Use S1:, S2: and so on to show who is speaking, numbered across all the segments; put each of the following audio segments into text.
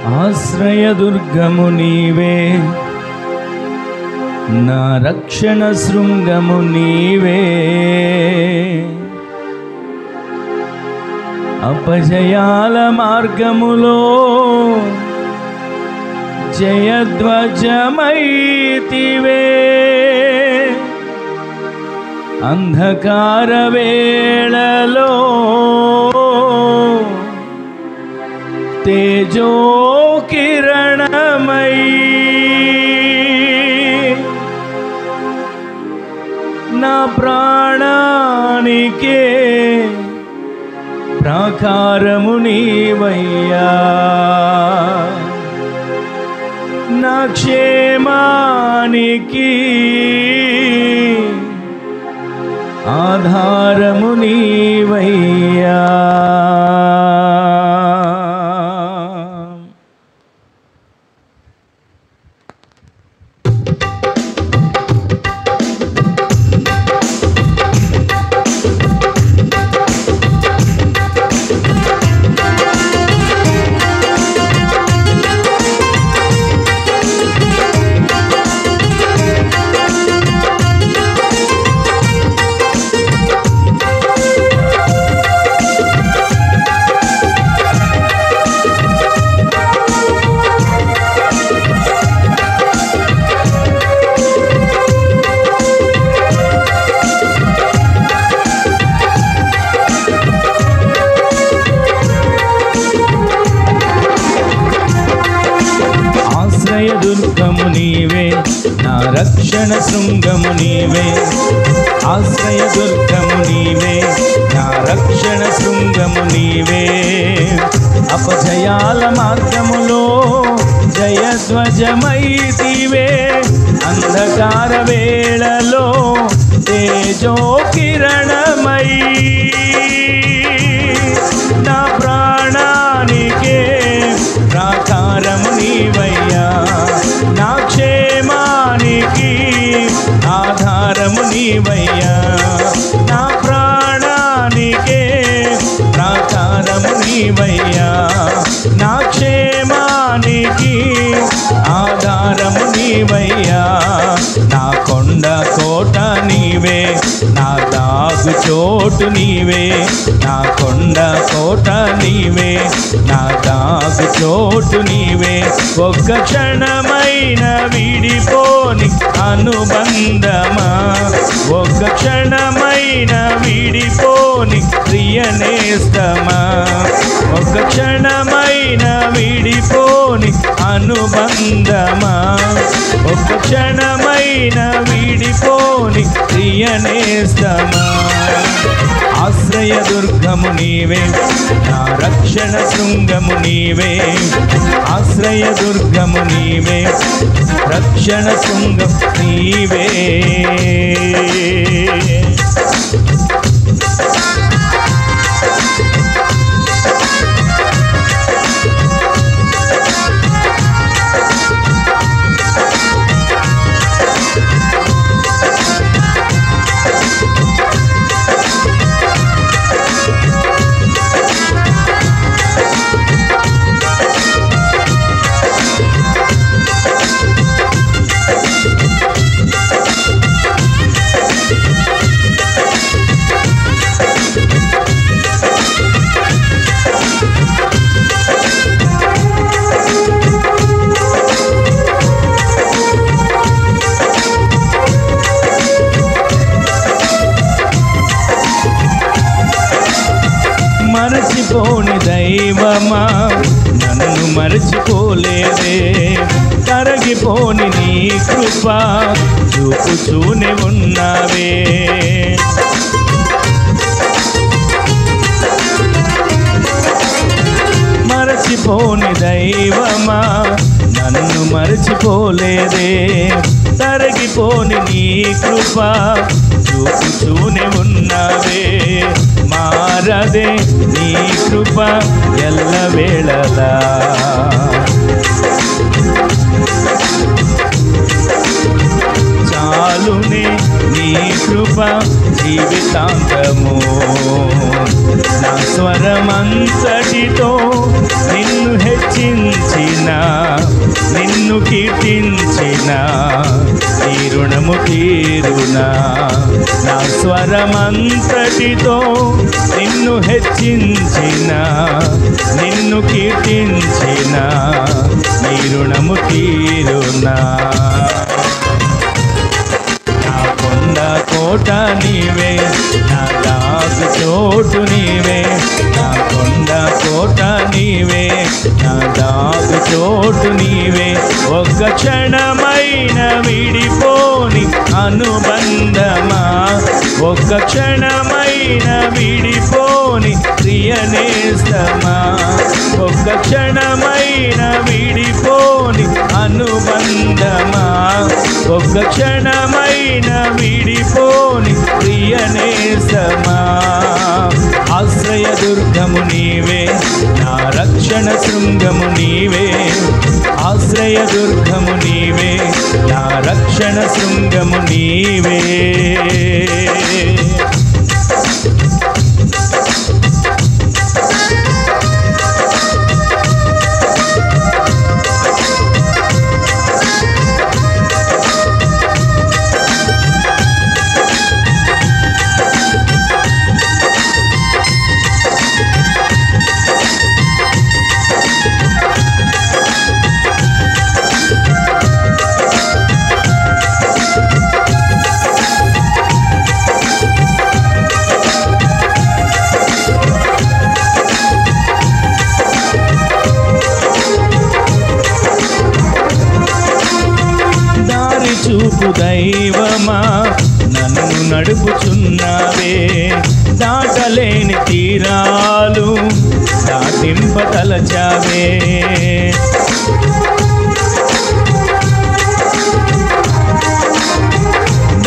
S1: ఆశ్రయదుర్గము నీవే, నా రక్షణ శృంగము నీవే. అపజయాల మార్గములో జయధ్వజమైతివే. అంధకార వేళలో తేజో కిరణమై నా ప్రాణానికే ప్రాకారము నీవయ్యా. నా క్షేమానికి ఆధారము నీవయ్యా. ఆశ్రయదుర్గము నీవే, నా రక్షణ శృంగము నీవే. ఆశ్రయదుర్గము నీవే, నా రక్షణ శృంగము నీవే. అపజయాల మార్గములో జయధ్వజమైతివే. అంధకార వేళలో తేజో కిరణమై నా ప్రాణానికే ప్రాకారము నీవయ్యా. నా క్షేమానికి ఆధారము నీవయ్యా. నా ప్రాణానికే ప్రాకారము నీవయ్యా. నా క్షేమానికి ఆధారము నీవయ్యా. నా కొండ కోట నీవే, నా దాగు చోటు నీవే. నా కొండ కోట నీవే, నా దాగు చోటు నీవే. ఒక్క క్షణమైన విడిపోని అనుబంధమా, ఒక్క క్షణమైన విడిపోని ప్రియనేస్తమా. ఒక్క క్షణమైన విడిపోని అనుబంధమా, ఒక్క క్షణమైన విడిపోని ప్రియనేస్తమా. ఆశ్రయదుర్గము నీవే, నా రక్షణ శృంగము నీవే. ఆశ్రయదుర్గము నీవే, రక్షణ శృంగం నీవే. మరచిపోని దైవమా, నన్ను మరచిపోలేదే. తరగిపోని నీ కృప చూపుచూనే ఉన్నావే. మరచిపోని దైవమా, నన్ను మరచిపోలేదే. తరగిపోని నీ కృప చూపుచూనే ఉన్నావే. మారదే నీ కృప ఎల్లవేళలా. చాలునే నీ కృప జీవితాంతము. నా స్వరమంతటితో నిన్ను హెచ్చించిన తీర్చినా నీ రుణము తీరునా. నా స్వరమంతటితో నిన్ను హెచ్చించిన నిన్ను కీర్తించిన నీ రుణము తీరునా. నా కొండ కోట నీవే, నా దాగు చోటు నీవే, నా కొండ కోట నీవే, నా దాగు చోటు నీవే. ఒక్క క్షణమైన విడిపోని అనుబంధమా, ఒక్క క్షణమైన విడిపోని ప్రియనేస్తమా, ఒక్క క్షణమైన విడిపోని అనుబంధమా, ఒక్క క్షణమైన విడిపోని ప్రియనేస్తమా. ఆశ్రయ దుర్గము నీవే, నా రక్షణ శృంగము నీవే, ఆశ్రయ దుర్గము నీవే, నా రక్షణ శృంగము నీవే. చూపు దైవమా నన్ను నడుపుచున్నావే, దాటలేని తీరాలు దాటింపతలచావే.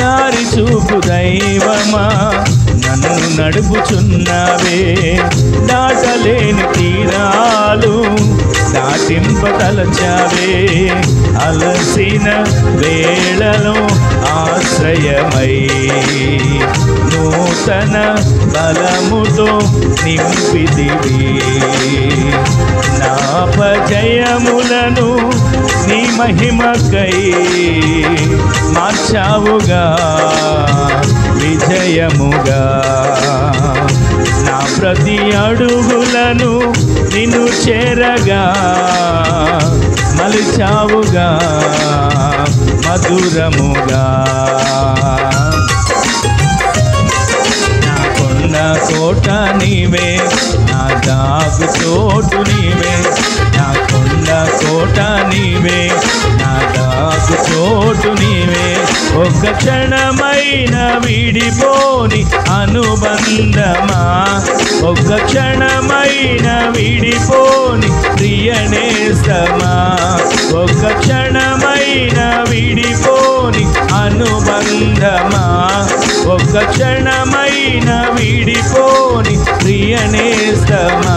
S1: దారి చూపు దైవమా నన్ను నడుపుచున్నావే, దాటలేని తీరాలు దాటింపతలచావే. అలసిన వేళలో ఆశ్రయమై నూతన బలముతో నింపితివి. నాపజయములను నీ మహిమకై మార్చావుగా విజయముగా. నా ప్రతి అడుగులను నిన్ను చేరగా మలిచావుగా మధురముగా. నా కొండ కోట నీవే, నా దాగు చోటు నీవే, నా కొండ కోట నీవే, నా దాగు చోటు నీవే. ఒక్క క్షణమైన విడిపోని అనుబంధమా, ఒక్క క్షణమైన విడిపోని ప్రియనేస్తమా, ఒక్క క్షణమైన విడిపోని అనుబంధమా, ఒక్క క్షణమైన విడిపోని ప్రియనేస్తమా.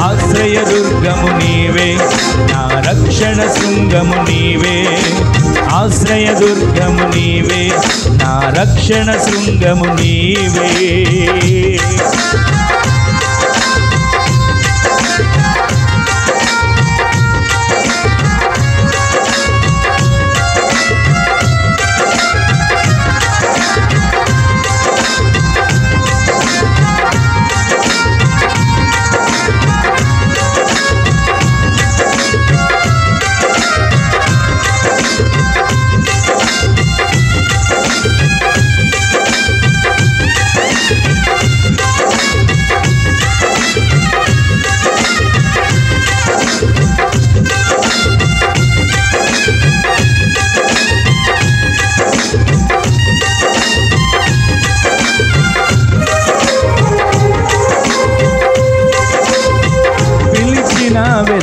S1: ఆశ్రయ దుర్గము నీవే, నా రక్షణ శృంగము నీవే, ఆశ్రయ దుర్గము నీవే, నా రక్షణ శృంగము నీవే.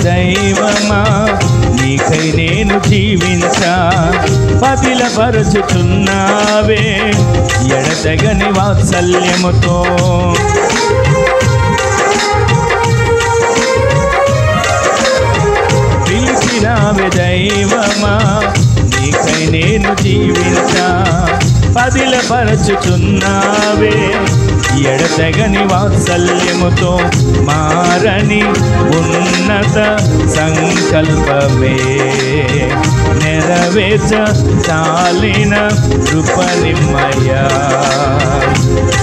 S1: దైవమా నీకై నేను జీవించా, పతిలపరచుచున్నావే ఎడతెగని వాత్సల్యముతో. పిలిచినావే దైవమా నీకై నేను జీవించా, పదిలపరచుచున్నావే ఎడతెగని వాత్సల్యముతో. మారని ఉన్నత సంకల్పమే నెరవేర్చ చాలిన కృపనిమ్మయ్యా.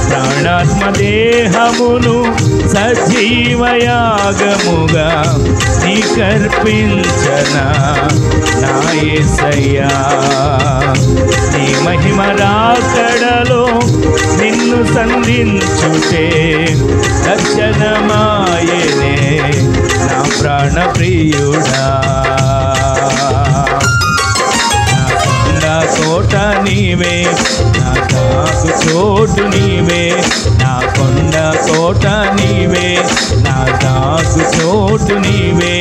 S1: ప్రాణాత్మ దేహమును సజీవయాగముగా నీకర్పించనా నా యేసయ్యా. నీ మహిమ రాకడలో నిన్ను సంధించుటే దర్శనమాయనే నా ప్రాణ ప్రియుడా. నా కోట నీవే, నా కాకు చోటు నీవే, నా కొండ కోట నీవే, నా కాకు చోటు నీవే.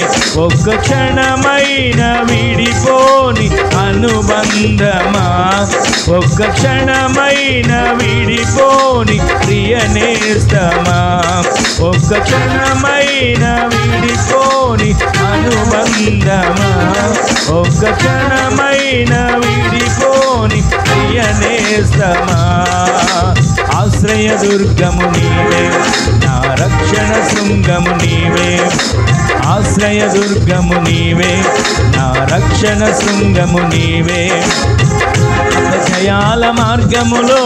S1: ఒక్క క్షణమైన విడిపోని అనుబంధమా, ఒక్క క్షణమైన విడిపోని ప్రియనేస్తమా, ఒక్క క్షణమైన విడిపోని అనుబంధమా, ఒక్క క్షణమైన విడిపోని ప్రియనేస్తమా. ఆశ్రయ దుర్గము నీవే, నా రక్షణ శృంగము నీవే, ఆశ్రయ దుర్గము నీవే, నా రక్షణ శృంగము నీవే. జయాల మార్గములో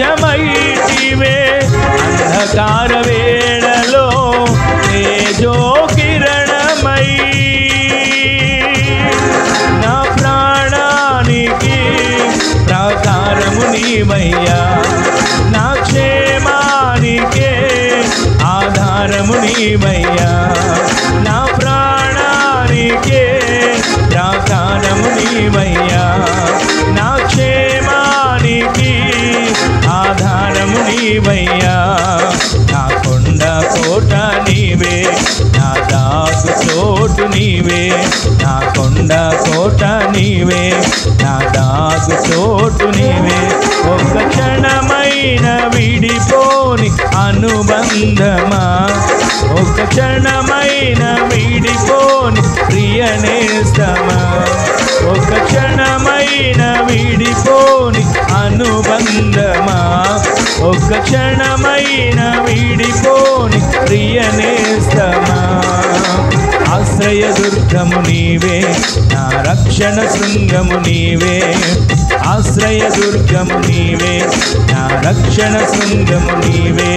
S1: జయధ్వజమైటివే, అంధకార వేళలో తేజో కిరణమై నా ప్రాణానికి ప్రాకారము నీవయ్యా. నా క్షేమానికే ఆధారము నీవయ్యా. నా ప్రాణానికే ప్రాకారము నీవయ్యా. నా క్షేమానికి ఆధారము నీవయ్యా. నా కొండ కోట నీవే, నా దాగు చోటు నీవే, నా కొండ కోట నీవే, నా దాగు చోటు నీవే. ఒక్క క్షణమైన విడిపోని అనుబంధమా, ఒక్క క్షణమైన విడిపోని ప్రియనేస్తమా, ఒక్క క్షణమైన విడిపోని అనుబంధమా, ఒక్క క్షణమైన విడిపోని ప్రియనేస్తమా. ఆశ్రయ దుర్గము నీవే, నా రక్షణ శృంగము నీవే, ఆశ్రయ దుర్గము నీవే, నా రక్షణ శృంగము నీవే.